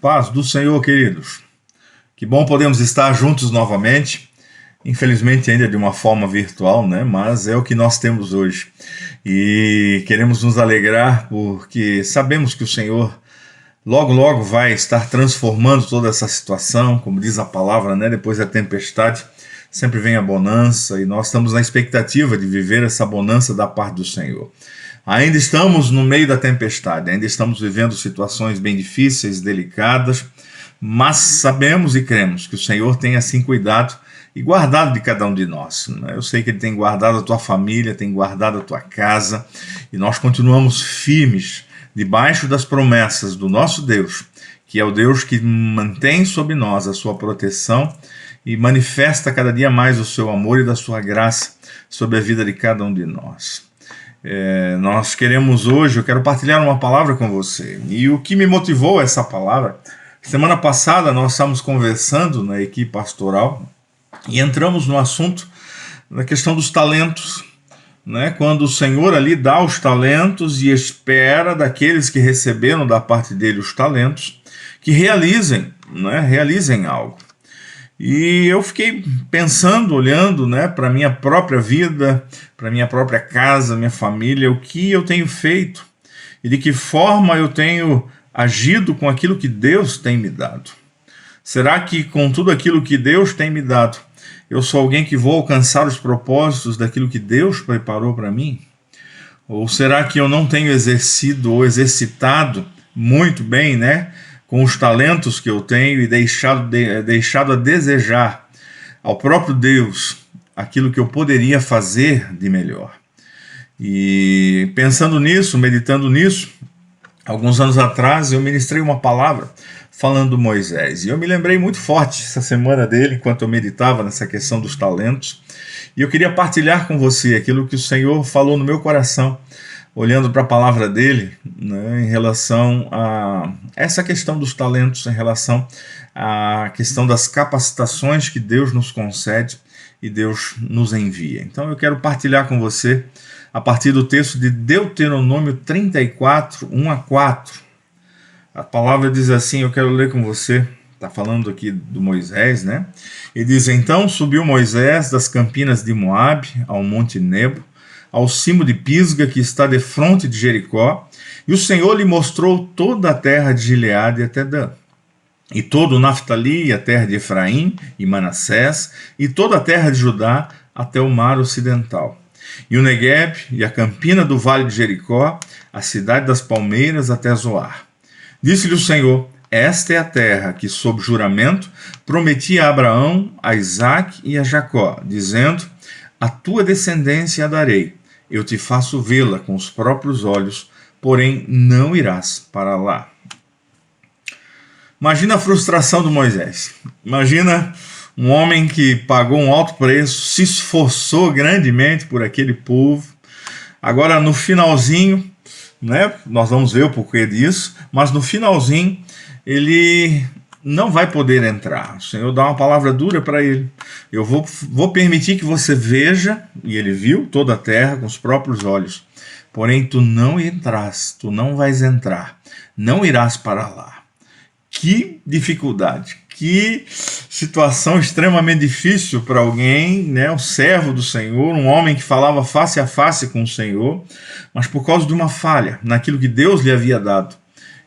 Paz do Senhor, queridos. Que bom podemos estar juntos novamente. Infelizmente ainda de uma forma virtual, né? Mas é o que nós temos hoje. E queremos nos alegrar porque sabemos que o Senhor logo, logo vai estar transformando toda essa situação, como diz a palavra, né? Depois da tempestade, sempre vem a bonança e nós estamos na expectativa de viver essa bonança da parte do Senhor. Ainda estamos no meio da tempestade, ainda estamos vivendo situações bem difíceis, delicadas, mas sabemos e cremos que o Senhor tem assim cuidado e guardado de cada um de nós. Eu sei que Ele tem guardado a tua família, tem guardado a tua casa, e nós continuamos firmes debaixo das promessas do nosso Deus, que é o Deus que mantém sobre nós a sua proteção e manifesta cada dia mais o seu amor e da sua graça sobre a vida de cada um de nós. Nós queremos hoje, eu quero partilhar uma palavra com você. E o que me motivou essa palavra, semana passada nós estávamos conversando na equipe pastoral e entramos no assunto da questão dos talentos, né? Quando o Senhor ali dá os talentos e espera daqueles que receberam da parte dele os talentos, que realizem, né? Realizem algo. E eu fiquei pensando, olhando, né, para a minha própria vida, para a minha própria casa, minha família, o que eu tenho feito e de que forma eu tenho agido com aquilo que Deus tem me dado. Será que com tudo aquilo que Deus tem me dado, eu sou alguém que vou alcançar os propósitos daquilo que Deus preparou para mim? Ou será que eu não tenho exercido ou exercitado muito bem, né, com os talentos que eu tenho e deixado a desejar ao próprio Deus aquilo que eu poderia fazer de melhor? E pensando nisso, meditando nisso, alguns anos atrás eu ministrei uma palavra falando do Moisés, e eu me lembrei muito forte essa semana dele, enquanto eu meditava nessa questão dos talentos, e eu queria partilhar com você aquilo que o Senhor falou no meu coração, olhando para a palavra dele, né, em relação a essa questão dos talentos, em relação à questão das capacitações que Deus nos concede e Deus nos envia. Então eu quero partilhar com você a partir do texto de Deuteronômio 34, 1 a 4. A palavra diz assim, eu quero ler com você, está falando aqui do Moisés, né? E diz, então subiu Moisés das campinas de Moabe ao monte Nebo, ao cimo de Pisga, que está defronte de Jericó, e o Senhor lhe mostrou toda a terra de Gileade até Dan, e todo o Naftali, e a terra de Efraim e Manassés, e toda a terra de Judá até o mar ocidental, e o Negueb, e a campina do vale de Jericó, a cidade das palmeiras até Zoar. Disse-lhe o Senhor, esta é a terra que, sob juramento, prometi a Abraão, a Isaque e a Jacó, dizendo, a tua descendência a darei, eu te faço vê-la com os próprios olhos, porém não irás para lá. Imagina a frustração do Moisés. Imagina um homem que pagou um alto preço, se esforçou grandemente por aquele povo. Agora no finalzinho, né, nós vamos ver o porquê disso, mas no finalzinho ele não vai poder entrar. O Senhor dá uma palavra dura para ele. Eu vou permitir que você veja, e ele viu toda a terra com os próprios olhos, porém tu não entrarás, tu não vais entrar, não irás para lá. Que dificuldade, que situação extremamente difícil para alguém, né, um servo do Senhor, um homem que falava face a face com o Senhor, mas por causa de uma falha naquilo que Deus lhe havia dado,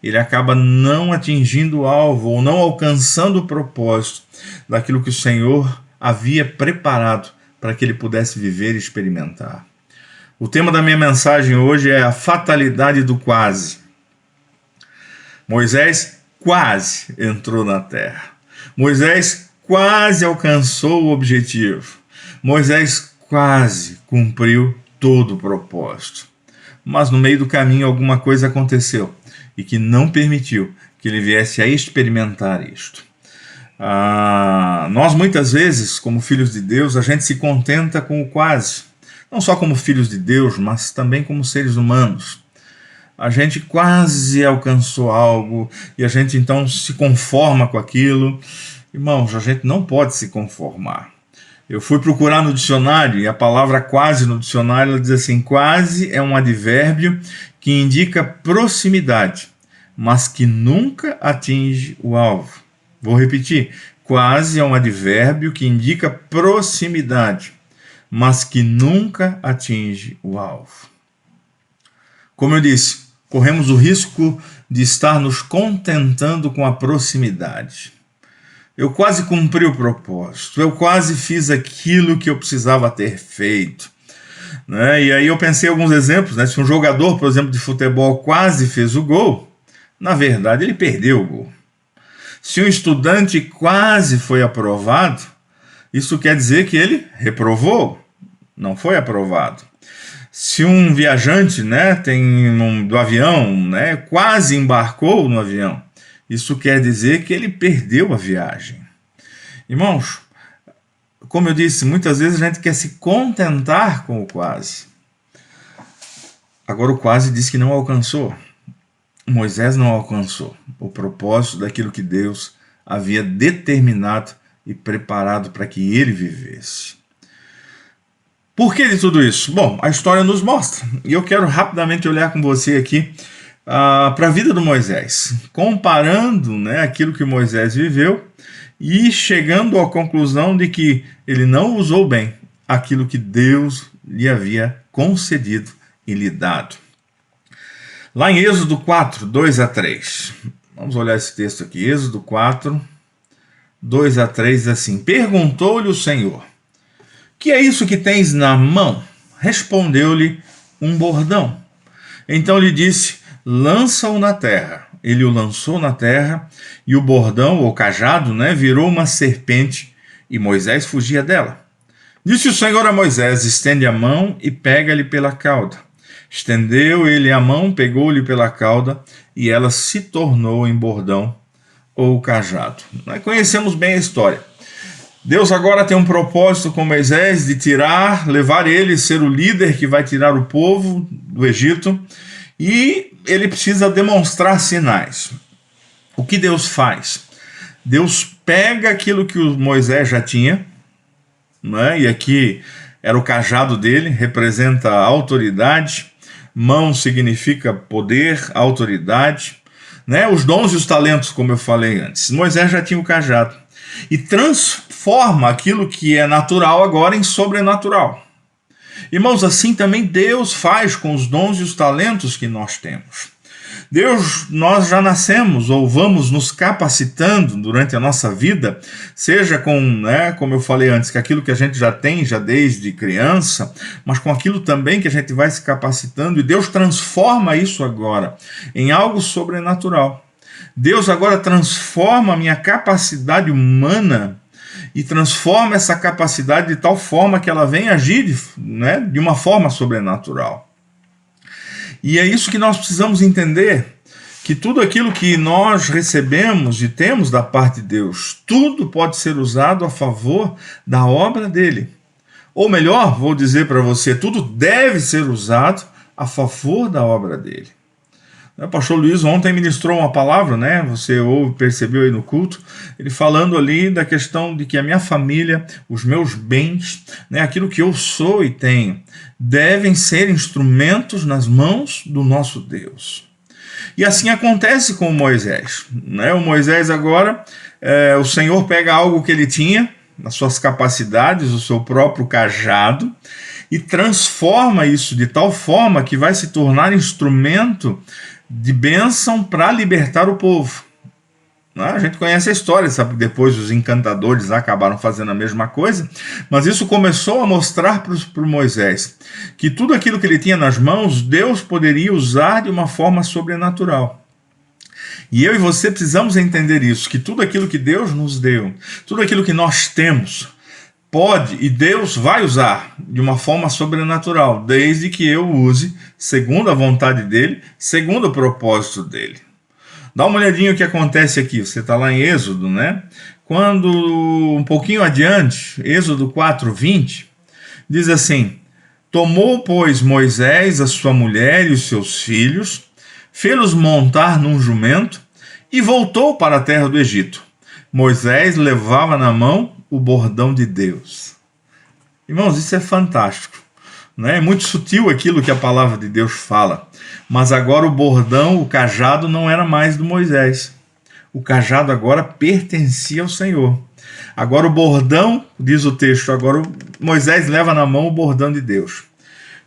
ele acaba não atingindo o alvo ou não alcançando o propósito daquilo que o Senhor havia preparado para que ele pudesse viver e experimentar. O tema da minha mensagem hoje é a fatalidade do quase. Moisés quase entrou na terra. Moisés quase alcançou o objetivo. Moisés quase cumpriu todo o propósito. Mas no meio do caminho alguma coisa aconteceu e que não permitiu que ele viesse a experimentar isto. Nós muitas vezes, como filhos de Deus, a gente se contenta com o quase. Não só como filhos de Deus, mas também como seres humanos. A gente quase alcançou algo e a gente então se conforma com aquilo. Irmãos, a gente não pode se conformar. Eu fui procurar no dicionário e a palavra quase no dicionário ela diz assim, quase é um advérbio que indica proximidade, mas que nunca atinge o alvo. Vou repetir: quase é um advérbio que indica proximidade, mas que nunca atinge o alvo. Como eu disse, corremos o risco de estar nos contentando com a proximidade. Eu quase cumpri o propósito, eu quase fiz aquilo que eu precisava ter feito. Né? E aí eu pensei em alguns exemplos, né? Se um jogador, por exemplo, de futebol quase fez o gol, na verdade ele perdeu o gol. Se um estudante quase foi aprovado, isso quer dizer que ele reprovou, não foi aprovado. Se um viajante, né, do avião, né, quase embarcou no avião, isso quer dizer que ele perdeu a viagem. Irmãos, como eu disse, muitas vezes a gente quer se contentar com o quase. Agora o quase diz que não alcançou. Moisés não alcançou o propósito daquilo que Deus havia determinado e preparado para que ele vivesse. Por que de tudo isso? Bom, a história nos mostra. E eu quero rapidamente olhar com você aqui para a vida do Moisés, comparando, né, aquilo que Moisés viveu e chegando à conclusão de que ele não usou bem aquilo que Deus lhe havia concedido e lhe dado. Lá em Êxodo 4, 2 a 3. Vamos olhar esse texto aqui. Êxodo 4, 2 a 3, assim. Perguntou-lhe o Senhor: que é isso que tens na mão? Respondeu-lhe: um bordão. Então lhe disse: lança-o na terra. Ele o lançou na terra, e o bordão, ou cajado, né, virou uma serpente, e Moisés fugia dela. Disse o Senhor a Moisés: estende a mão e pega-lhe pela cauda. Estendeu ele a mão, pegou-lhe pela cauda, e ela se tornou em bordão, ou cajado. Nós conhecemos bem a história. Deus agora tem um propósito com Moisés de levar ele, ser o líder que vai tirar o povo do Egito, e ele precisa demonstrar sinais. O que Deus faz? Deus pega aquilo que o Moisés já tinha, né? E aqui era o cajado dele, representa a autoridade, mão significa poder, autoridade, né? Os dons e os talentos, como eu falei antes. Moisés já tinha o cajado e transforma aquilo que é natural agora em sobrenatural. Irmãos, assim também Deus faz com os dons e os talentos que nós temos. Nós já nascemos ou vamos nos capacitando durante a nossa vida, seja com, né, como eu falei antes, que aquilo que a gente já tem já desde criança, mas com aquilo também que a gente vai se capacitando, e Deus transforma isso agora em algo sobrenatural. Deus agora transforma a minha capacidade humana e transforma essa capacidade de tal forma que ela vem agir, né, de uma forma sobrenatural. E é isso que nós precisamos entender, que tudo aquilo que nós recebemos e temos da parte de Deus, tudo pode ser usado a favor da obra dele. Ou melhor, vou dizer para você, tudo deve ser usado a favor da obra dele. O pastor Luiz ontem ministrou uma palavra, né? Você percebeu aí no culto, ele falando ali da questão de que a minha família, os meus bens, né, aquilo que eu sou e tenho, devem ser instrumentos nas mãos do nosso Deus. E assim acontece com Moisés, né? O Moisés agora, o Senhor pega algo que ele tinha, as suas capacidades, o seu próprio cajado, e transforma isso de tal forma que vai se tornar instrumento de bênção para libertar o povo. A gente conhece a história, sabe? Depois os encantadores acabaram fazendo a mesma coisa, mas isso começou a mostrar para Moisés que tudo aquilo que ele tinha nas mãos, Deus poderia usar de uma forma sobrenatural. E eu e você precisamos entender isso, que tudo aquilo que Deus nos deu, tudo aquilo que nós temos, pode e Deus vai usar de uma forma sobrenatural, desde que eu use segundo a vontade dele, segundo o propósito dele. Dá uma olhadinha o que acontece aqui, você está lá em Êxodo, né? Quando um pouquinho adiante, Êxodo 4, 20, diz assim: tomou, pois, Moisés a sua mulher e os seus filhos, fê-los montar num jumento e voltou para a terra do Egito. Moisés levava na mão o bordão de Deus. Irmãos, isso é fantástico. né? É muito sutil aquilo que a palavra de Deus fala. Mas agora o bordão, o cajado, não era mais do Moisés. O cajado agora pertencia ao Senhor. Agora o bordão, diz o texto, agora Moisés leva na mão o bordão de Deus.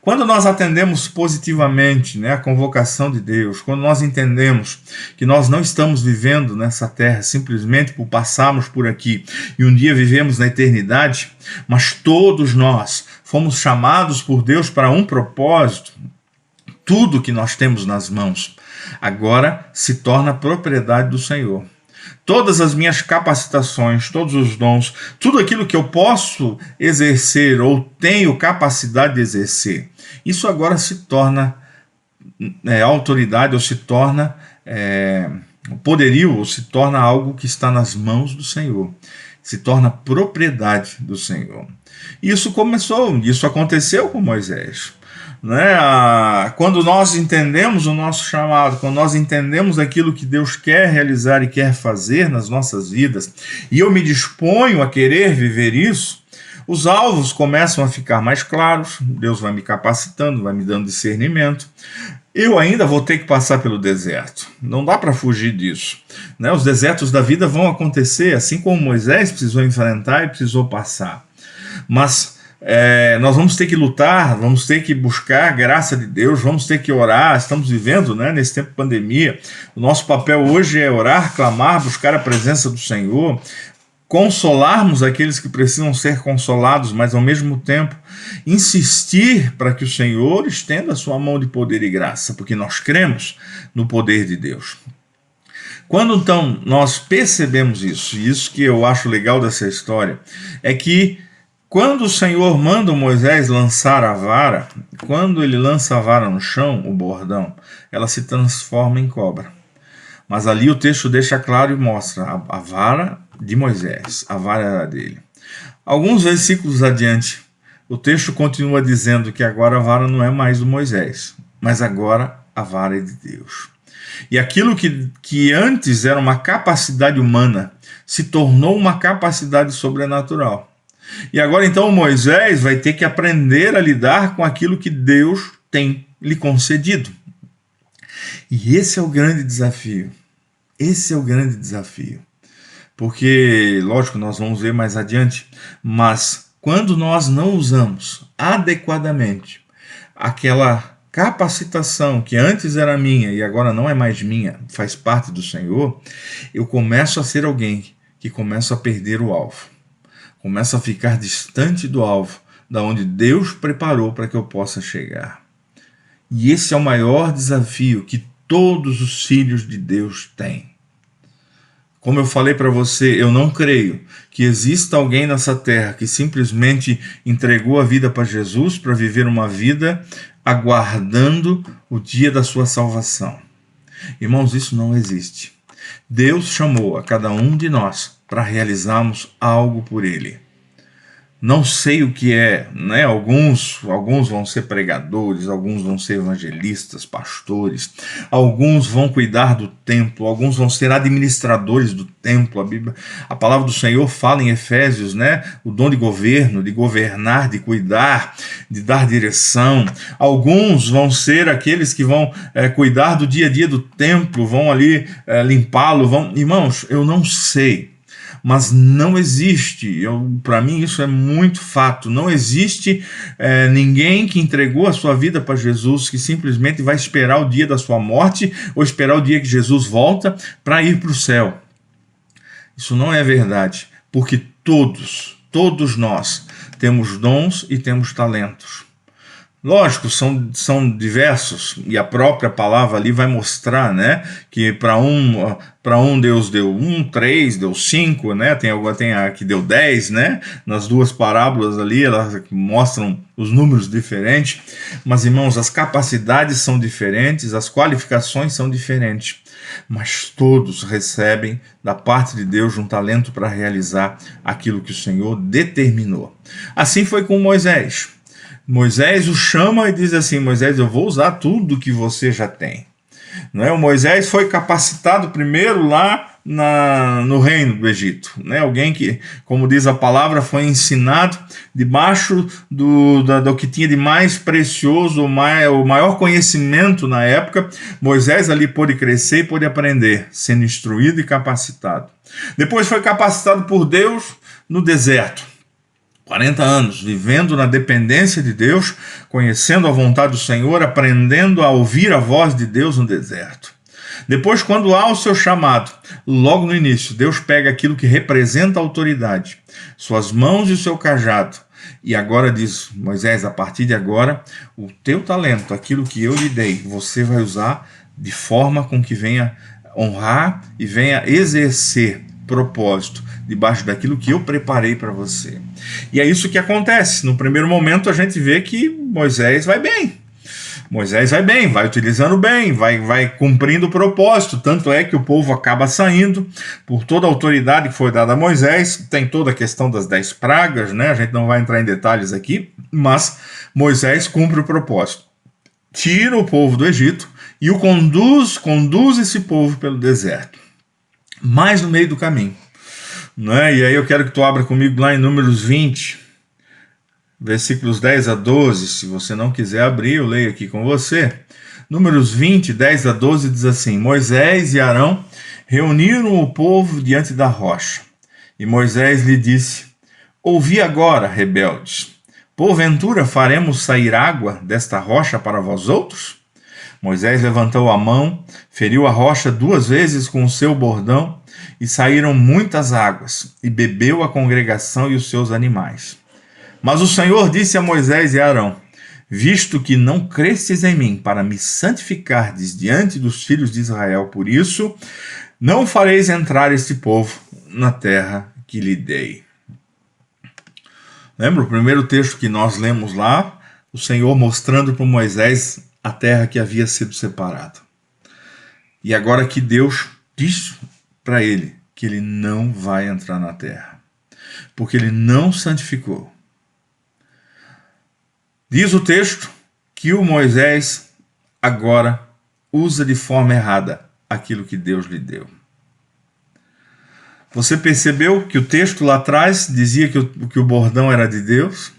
Quando nós atendemos positivamente, né, a convocação de Deus, quando nós entendemos que nós não estamos vivendo nessa terra simplesmente por passarmos por aqui e um dia vivemos na eternidade, mas todos nós fomos chamados por Deus para um propósito, tudo que nós temos nas mãos agora se torna propriedade do Senhor. Todas as minhas capacitações, todos os dons, tudo aquilo que eu posso exercer ou tenho capacidade de exercer, isso agora se torna autoridade, ou se torna poderio, ou se torna algo que está nas mãos do Senhor, se torna propriedade do Senhor. Isso aconteceu com Moisés. Né? Quando nós entendemos o nosso chamado, quando nós entendemos aquilo que Deus quer realizar e quer fazer nas nossas vidas, e eu me disponho a querer viver isso, os alvos começam a ficar mais claros, Deus vai me capacitando, vai me dando discernimento. Eu ainda vou ter que passar pelo deserto, não dá para fugir disso. Né? Os desertos da vida vão acontecer, assim como Moisés precisou enfrentar e precisou passar. Mas nós vamos ter que lutar, vamos ter que buscar a graça de Deus, vamos ter que orar. Estamos vivendo, né, nesse tempo de pandemia. O nosso papel hoje é orar, clamar, buscar a presença do Senhor, consolarmos aqueles que precisam ser consolados, mas ao mesmo tempo insistir para que o Senhor estenda a sua mão de poder e graça, porque nós cremos no poder de Deus. Quando então nós percebemos isso, e isso que eu acho legal dessa história, é que quando o Senhor manda Moisés lançar a vara, quando ele lança a vara no chão, o bordão, ela se transforma em cobra. Mas ali o texto deixa claro e mostra a vara de Moisés, a vara era dele. Alguns versículos adiante, o texto continua dizendo que agora a vara não é mais do Moisés, mas agora a vara é de Deus. E aquilo que antes era uma capacidade humana, se tornou uma capacidade sobrenatural. E agora então Moisés vai ter que aprender a lidar com aquilo que Deus tem lhe concedido. E esse é o grande desafio. Esse é o grande desafio. Porque, lógico, nós vamos ver mais adiante, mas quando nós não usamos adequadamente aquela capacitação que antes era minha e agora não é mais minha, faz parte do Senhor, eu começo a ser alguém que começa a perder o alvo. Começa a ficar distante do alvo, da onde Deus preparou para que eu possa chegar. E esse é o maior desafio que todos os filhos de Deus têm. Como eu falei para você, eu não creio que exista alguém nessa terra que simplesmente entregou a vida para Jesus para viver uma vida aguardando o dia da sua salvação. Irmãos, isso não existe. Deus chamou a cada um de nós para realizarmos algo por Ele. Não sei o que é, né? Alguns vão ser pregadores, alguns vão ser evangelistas, pastores, alguns vão cuidar do templo, alguns vão ser administradores do templo. A palavra do Senhor fala em Efésios, né? O dom de governo, de governar, de cuidar, de dar direção. Alguns vão ser aqueles que vão cuidar do dia a dia do templo, vão ali limpá-lo. Irmãos, eu não sei. Mas não existe, para mim isso é muito fato, não existe ninguém que entregou a sua vida para Jesus que simplesmente vai esperar o dia da sua morte ou esperar o dia que Jesus volta para ir para o céu. Isso não é verdade, porque todos nós temos dons e temos talentos. Lógico, são diversos, e a própria palavra ali vai mostrar, né, que para um Deus deu 3, deu 5, né, tem a que deu 10, né, nas duas parábolas ali, elas mostram os números diferentes, mas irmãos, as capacidades são diferentes, as qualificações são diferentes, mas todos recebem da parte de Deus um talento para realizar aquilo que o Senhor determinou. Assim foi com Moisés. Moisés o chama e diz assim: Moisés, eu vou usar tudo que você já tem. Não é? O Moisés foi capacitado primeiro lá no reino do Egito, né? Alguém que, como diz a palavra, foi ensinado debaixo do que tinha de mais precioso, o maior conhecimento na época. Moisés ali pôde crescer e pôde aprender, sendo instruído e capacitado. Depois foi capacitado por Deus no deserto. 40 anos vivendo na dependência de Deus, conhecendo a vontade do Senhor, aprendendo a ouvir a voz de Deus no deserto. Depois, quando há o seu chamado, logo no início, Deus pega aquilo que representa a autoridade, suas mãos e o seu cajado, e agora diz: Moisés, a partir de agora, o teu talento, aquilo que eu lhe dei, você vai usar de forma com que venha honrar e venha exercer propósito debaixo daquilo que eu preparei para você. E é isso que acontece. No primeiro momento a gente vê que Moisés vai bem. Moisés vai bem, vai utilizando bem, vai cumprindo o propósito. Tanto é que o povo acaba saindo por toda a autoridade que foi dada a Moisés. Tem toda a questão das 10 pragas, né? A gente não vai entrar em detalhes aqui, mas Moisés cumpre o propósito. Tira o povo do Egito e o conduz esse povo pelo deserto. Mas no meio do caminho, né? E aí eu quero que tu abra comigo lá em Números 20, versículos 10 a 12. Se você não quiser abrir, eu leio aqui com você. Números 20, 10 a 12 diz assim: Moisés e Arão reuniram o povo diante da rocha. E Moisés lhe disse: Ouvi agora, rebeldes, porventura faremos sair água desta rocha para vós outros? Moisés levantou a mão, feriu a rocha 2 vezes com o seu bordão, e saíram muitas águas, e bebeu a congregação e os seus animais. Mas o Senhor disse a Moisés e a Arão: Visto que não crestes em mim para me santificardes diante dos filhos de Israel, por isso não fareis entrar este povo na terra que lhe dei. Lembra o primeiro texto que nós lemos lá? O Senhor mostrando para Moisés a terra que havia sido separada. E agora que Deus diz para ele que ele não vai entrar na terra, porque ele não santificou. Diz o texto que o Moisés agora usa de forma errada aquilo que Deus lhe deu. Você percebeu que o texto lá atrás dizia que o bordão era de Deus?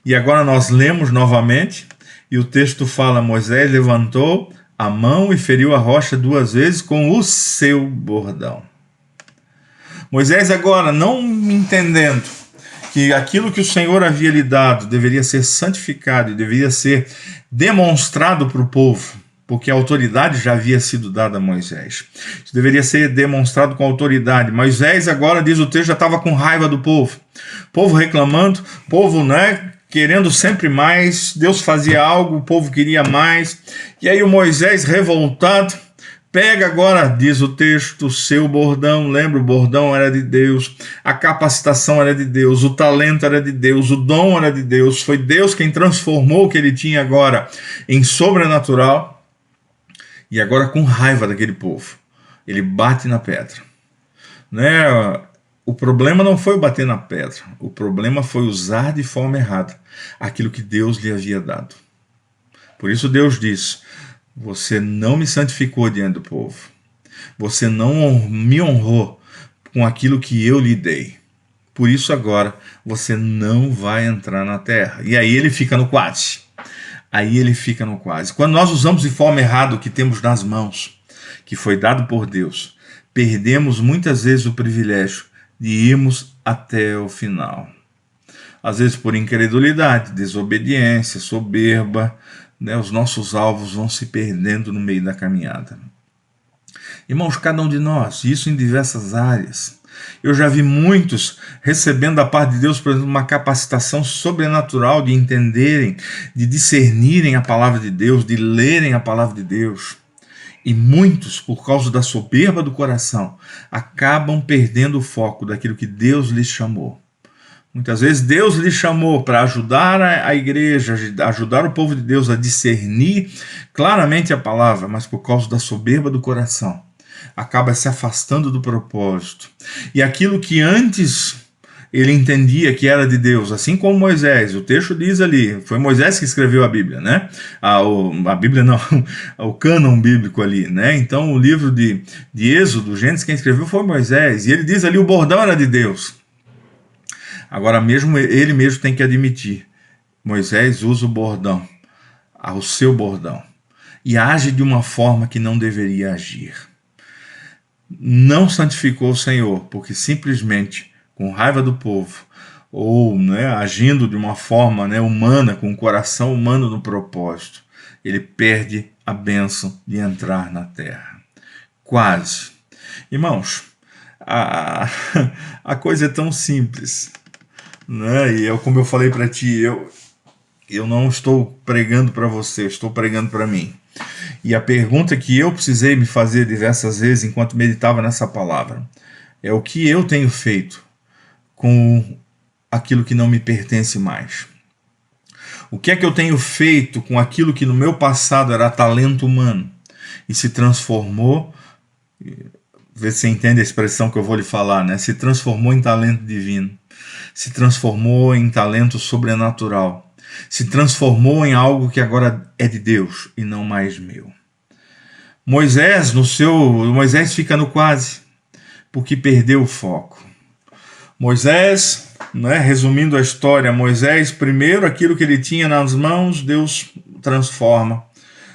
E agora nós lemos novamente, e o texto fala: Moisés levantou a mão e feriu a rocha 2 vezes com o seu bordão. Moisés agora, não entendendo que aquilo que o Senhor havia lhe dado deveria ser santificado e deveria ser demonstrado para o povo, porque a autoridade já havia sido dada a Moisés. Isso deveria ser demonstrado com autoridade. Moisés agora, diz o texto, já estava com raiva do povo. Povo reclamando, povo, né, querendo sempre mais. Deus fazia algo, o povo queria mais. E aí o Moisés, revoltado, pega agora, diz o texto, o seu bordão. Lembra, o bordão era de Deus, a capacitação era de Deus, o talento era de Deus, o dom era de Deus. Foi Deus quem transformou o que ele tinha agora em sobrenatural. E agora, com raiva daquele povo, ele bate na pedra, né? O problema não foi bater na pedra, o problema foi usar de forma errada aquilo que Deus lhe havia dado. Por isso Deus diz: você não me santificou diante do povo, você não me honrou com aquilo que eu lhe dei. Por isso agora você não vai entrar na terra. E aí ele fica no quase. Aí ele fica no quase. Quando nós usamos de forma errada o que temos nas mãos, que foi dado por Deus, perdemos muitas vezes o privilégio de irmos até o final. Às vezes por incredulidade, desobediência, soberba, né, os nossos alvos vão se perdendo no meio da caminhada. Irmãos, cada um de nós, isso em diversas áreas. Eu já vi muitos recebendo da parte de Deus, por exemplo, uma capacitação sobrenatural de entenderem, de discernirem a palavra de Deus, de lerem a palavra de Deus. E muitos, por causa da soberba do coração, acabam perdendo o foco daquilo que Deus lhes chamou. Muitas vezes Deus lhes chamou para ajudar a igreja, ajudar o povo de Deus a discernir claramente a palavra, mas por causa da soberba do coração, acaba se afastando do propósito. E aquilo que antes ele entendia que era de Deus, assim como Moisés. O texto diz ali, foi Moisés que escreveu a Bíblia, né? A Bíblia não, o cânon bíblico ali, né? Então o livro de Êxodo, Gênesis, quem escreveu foi Moisés, e ele diz ali, o bordão era de Deus. Agora mesmo ele mesmo tem que admitir, Moisés usa o bordão, o seu bordão, e age de uma forma que não deveria agir. Não santificou o Senhor, porque simplesmente, com raiva do povo, ou agindo de uma forma humana, com o coração humano no propósito, ele perde a bênção de entrar na terra. Quase. Irmãos, a coisa é tão simples, e como eu falei para ti, eu não estou pregando para você, estou pregando para mim. E a pergunta que eu precisei me fazer diversas vezes enquanto meditava nessa palavra é: o que eu tenho feito com aquilo que não me pertence mais? O que é que eu tenho feito com aquilo que no meu passado era talento humano e se transformou, vê se você entende a expressão que eu vou lhe falar, se transformou em talento divino, se transformou em talento sobrenatural, se transformou em algo que agora é de Deus e não mais meu. Moisés fica no quase, porque perdeu o foco. Moisés, resumindo a história, Moisés, primeiro aquilo que ele tinha nas mãos, Deus transforma.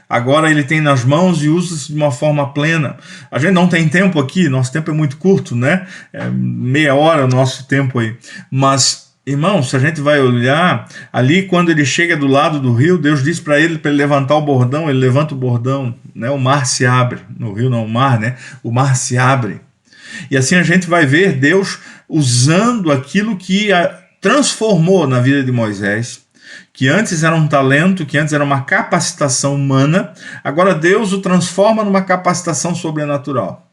Agora ele tem nas mãos e usa de uma forma plena. A gente não tem tempo aqui, nosso tempo é muito curto, É meia hora o nosso tempo aí. Mas, irmãos, se a gente vai olhar, ali quando ele chega do lado do rio, Deus diz para ele levantar o bordão, ele levanta o bordão, o mar se abre. No rio não, o mar se abre. E assim a gente vai ver Deus usando aquilo que transformou na vida de Moisés, que antes era um talento, que antes era uma capacitação humana, agora Deus o transforma numa capacitação sobrenatural.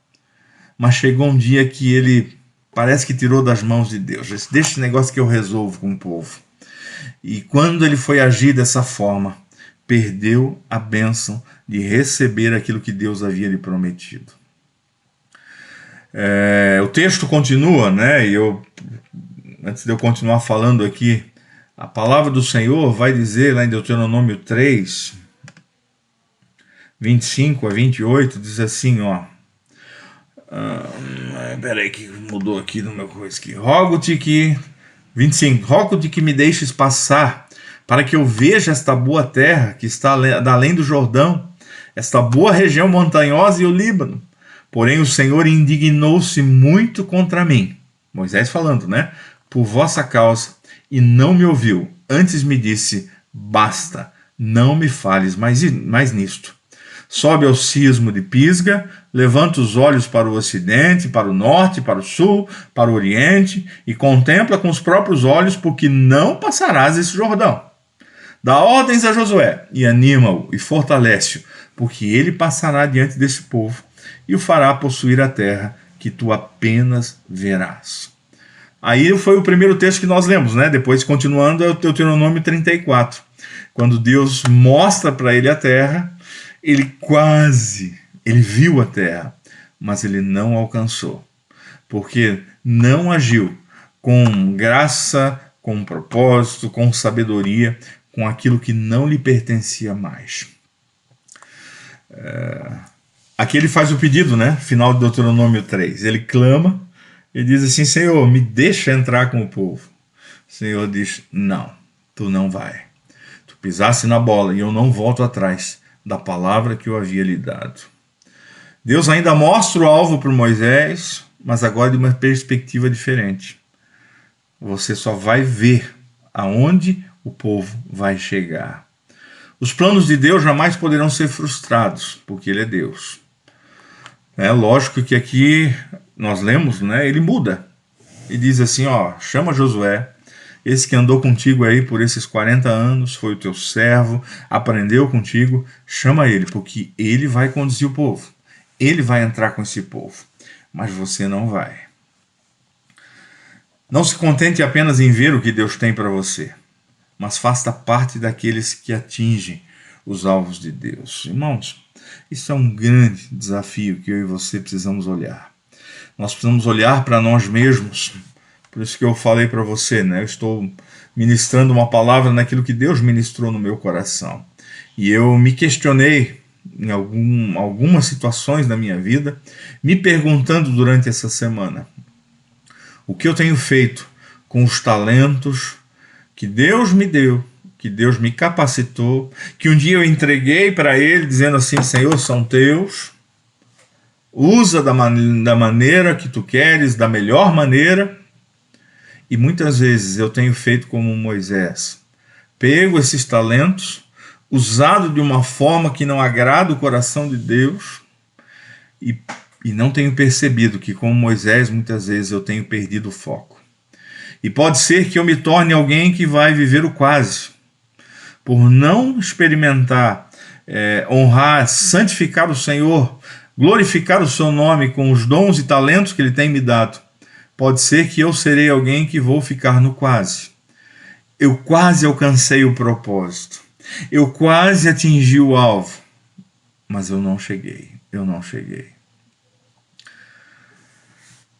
Mas chegou um dia que ele parece que tirou das mãos de Deus. Deixa esse negócio que eu resolvo com o povo. E quando ele foi agir dessa forma, perdeu a bênção de receber aquilo que Deus havia lhe prometido. O texto continua, e antes de eu continuar falando aqui, a palavra do Senhor vai dizer lá em Deuteronômio 3, 25 a 28, diz assim, peraí que mudou aqui no meu coisa aqui. Rogo-te que, 25, rogo-te que me deixes passar, para que eu veja esta boa terra que está além do Jordão, esta boa região montanhosa e o Líbano. Porém o Senhor indignou-se muito contra mim, Moisés falando, por vossa causa, e não me ouviu. Antes me disse, basta, não me fales mais nisto. Sobe ao cismo de Pisga, levanta os olhos para o ocidente, para o norte, para o sul, para o oriente, e contempla com os próprios olhos, porque não passarás esse Jordão. Dá ordens a Josué, e anima-o, e fortalece-o, porque ele passará diante desse povo, e o fará possuir a terra que tu apenas verás. Aí foi o primeiro texto que nós lemos, Depois, continuando, é o Deuteronômio 34. Quando Deus mostra para ele a terra, ele viu a terra, mas ele não alcançou, porque não agiu com graça, com propósito, com sabedoria, com aquilo que não lhe pertencia mais. Aqui ele faz o pedido, final de Deuteronômio 3. Ele clama e diz assim: Senhor, me deixa entrar com o povo. O Senhor diz: não, tu não vai. Tu pisaste na bola e eu não volto atrás da palavra que eu havia lhe dado. Deus ainda mostra o alvo para Moisés, mas agora de uma perspectiva diferente. Você só vai ver aonde o povo vai chegar. Os planos de Deus jamais poderão ser frustrados, porque Ele é Deus. É lógico que aqui nós lemos, ele muda e diz assim, chama Josué, esse que andou contigo aí por esses 40 anos, foi o teu servo, aprendeu contigo, chama ele, porque ele vai conduzir o povo, ele vai entrar com esse povo, mas você não vai. Não se contente apenas em ver o que Deus tem para você, mas faça parte daqueles que atingem os alvos de Deus. Irmãos, isso é um grande desafio que eu e você precisamos olhar. Nós precisamos olhar para nós mesmos, Por isso que eu falei para você, né? Eu estou ministrando uma palavra naquilo que Deus ministrou no meu coração. E eu me questionei em algumas situações da minha vida, me perguntando durante essa semana, o que eu tenho feito com os talentos que Deus me deu, que Deus me capacitou, que um dia eu entreguei para Ele, dizendo assim: Senhor, são teus, usa da maneira que tu queres, da melhor maneira. E muitas vezes eu tenho feito como Moisés, pego esses talentos, usado de uma forma que não agrada o coração de Deus, e não tenho percebido que, como Moisés, muitas vezes eu tenho perdido o foco. E pode ser que eu me torne alguém que vai viver o quase, por não experimentar, honrar, santificar o Senhor, glorificar o seu nome com os dons e talentos que Ele tem me dado. Pode ser que eu serei alguém que vou ficar no quase. Eu quase alcancei o propósito. Eu quase atingi o alvo. Mas eu não cheguei.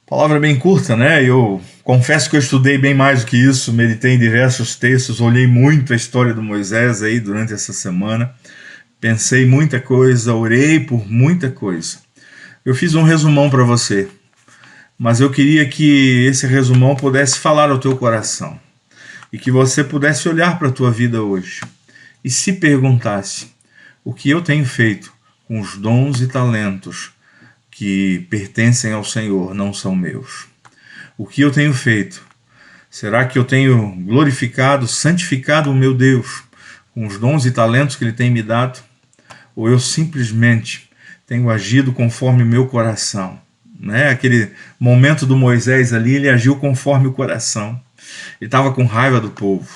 Palavra bem curta, né? Eu confesso que eu estudei bem mais do que isso, meditei em diversos textos, olhei muito a história do Moisés aí durante essa semana, pensei muita coisa, orei por muita coisa. Eu fiz um resumão para você, mas eu queria que esse resumão pudesse falar ao teu coração e que você pudesse olhar para a tua vida hoje e se perguntasse: o que eu tenho feito com os dons e talentos que pertencem ao Senhor, não são meus? O que eu tenho feito? Será que eu tenho glorificado, santificado o meu Deus com os dons e talentos que Ele tem me dado? Ou eu simplesmente tenho agido conforme o meu coração? Né? Aquele momento do Moisés ali, ele agiu conforme o coração. Ele estava com raiva do povo.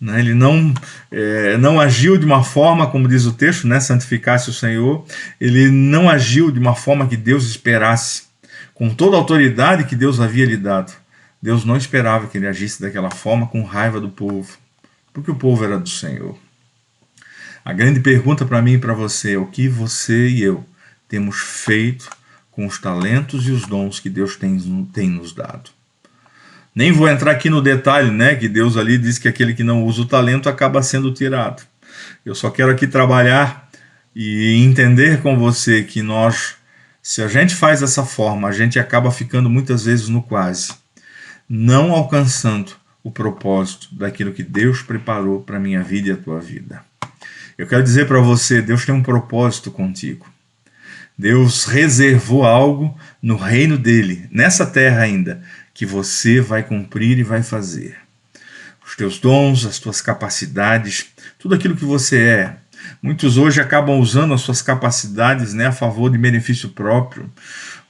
Ele não agiu de uma forma, como diz o texto, né, santificasse o Senhor. Ele não agiu de uma forma que Deus esperasse, com toda a autoridade que Deus havia lhe dado. Deus não esperava que ele agisse daquela forma, com raiva do povo, porque o povo era do Senhor. A grande pergunta para mim e para você é: o que você e eu temos feito com os talentos e os dons que Deus tem nos dado? Nem vou entrar aqui no detalhe, né, que Deus ali diz que aquele que não usa o talento acaba sendo tirado. Eu só quero aqui trabalhar e entender com você que nós, se a gente faz dessa forma, a gente acaba ficando muitas vezes no quase, não alcançando o propósito daquilo que Deus preparou para a minha vida e a tua vida. Eu quero dizer para você: Deus tem um propósito contigo. Deus reservou algo no reino dele, nessa terra ainda, que você vai cumprir e vai fazer. Os teus dons, as tuas capacidades, tudo aquilo que você é. Muitos hoje acabam usando as suas capacidades, né, a favor de benefício próprio.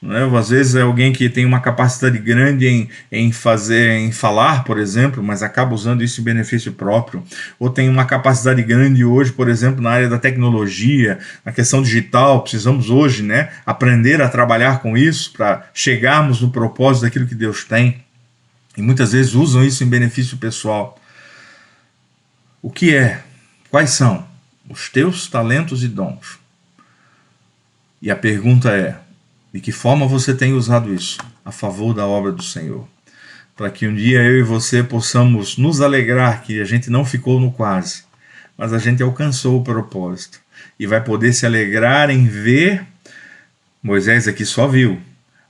Né? Às vezes é alguém que tem uma capacidade grande em falar, por exemplo, mas acaba usando isso em benefício próprio. Ou tem uma capacidade grande hoje, por exemplo, na área da tecnologia, na questão digital. Precisamos hoje, né, aprender a trabalhar com isso para chegarmos no propósito daquilo que Deus tem. E muitas vezes usam isso em benefício pessoal. O que é? Quais são os teus talentos e dons? E a pergunta é: de que forma você tem usado isso a favor da obra do Senhor? Para que um dia eu e você possamos nos alegrar que a gente não ficou no quase, mas a gente alcançou o propósito. E vai poder se alegrar em ver, Moisés aqui só viu,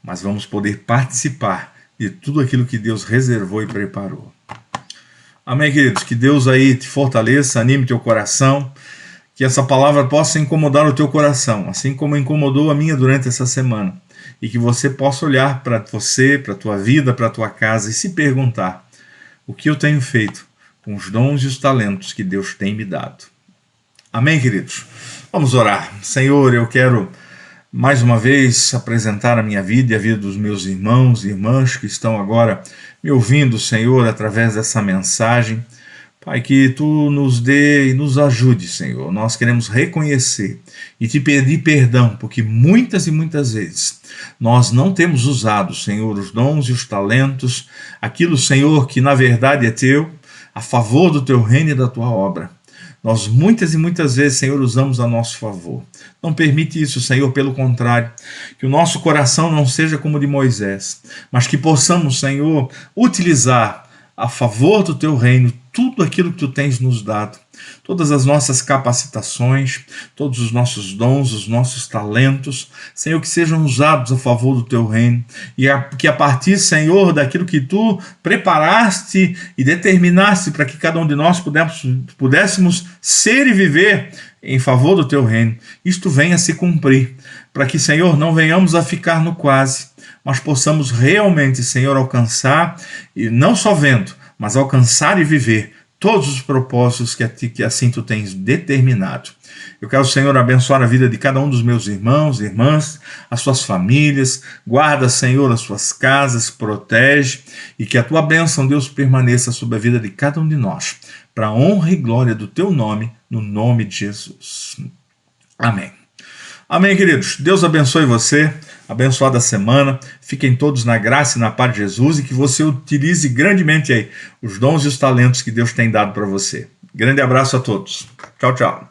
mas vamos poder participar de tudo aquilo que Deus reservou e preparou. Amém, queridos? Que Deus aí te fortaleça, anime teu coração, que essa palavra possa incomodar o teu coração, assim como incomodou a minha durante essa semana. E que você possa olhar para você, para a tua vida, para a tua casa e se perguntar: o que eu tenho feito com os dons e os talentos que Deus tem me dado? Amém, queridos? Vamos orar. Senhor, eu quero mais uma vez apresentar a minha vida e a vida dos meus irmãos e irmãs que estão agora me ouvindo, Senhor, através dessa mensagem. Pai, que Tu nos dê e nos ajude, Senhor. Nós queremos reconhecer e Te pedir perdão, porque muitas e muitas vezes nós não temos usado, Senhor, os dons e os talentos, aquilo, Senhor, que na verdade é Teu, a favor do Teu reino e da Tua obra. nós muitas e muitas vezes, Senhor, usamos a nosso favor. Não permite isso, Senhor, pelo contrário, que o nosso coração não seja como o de Moisés, mas que possamos, Senhor, utilizar a favor do teu reino tudo aquilo que tu tens nos dado, todas as nossas capacitações, todos os nossos dons, os nossos talentos, Senhor, que sejam usados a favor do teu reino, e que a partir, Senhor, daquilo que tu preparaste e determinaste para que cada um de nós pudéssemos ser e viver em favor do teu reino, isto venha a se cumprir, para que, Senhor, não venhamos a ficar no quase, mas possamos realmente, Senhor, alcançar, e não só vendo, mas alcançar e viver todos os propósitos que assim tu tens determinado. Eu quero, Senhor, abençoar a vida de cada um dos meus irmãos e irmãs, as suas famílias, guarda, Senhor, as suas casas, protege, e que a tua bênção, Deus, permaneça sobre a vida de cada um de nós, para a honra e glória do teu nome, no nome de Jesus. Amém. Amém, queridos. Deus abençoe você, abençoada semana, fiquem todos na graça e na paz de Jesus e que você utilize grandemente aí os dons e os talentos que Deus tem dado para você. Grande abraço a todos. Tchau, tchau.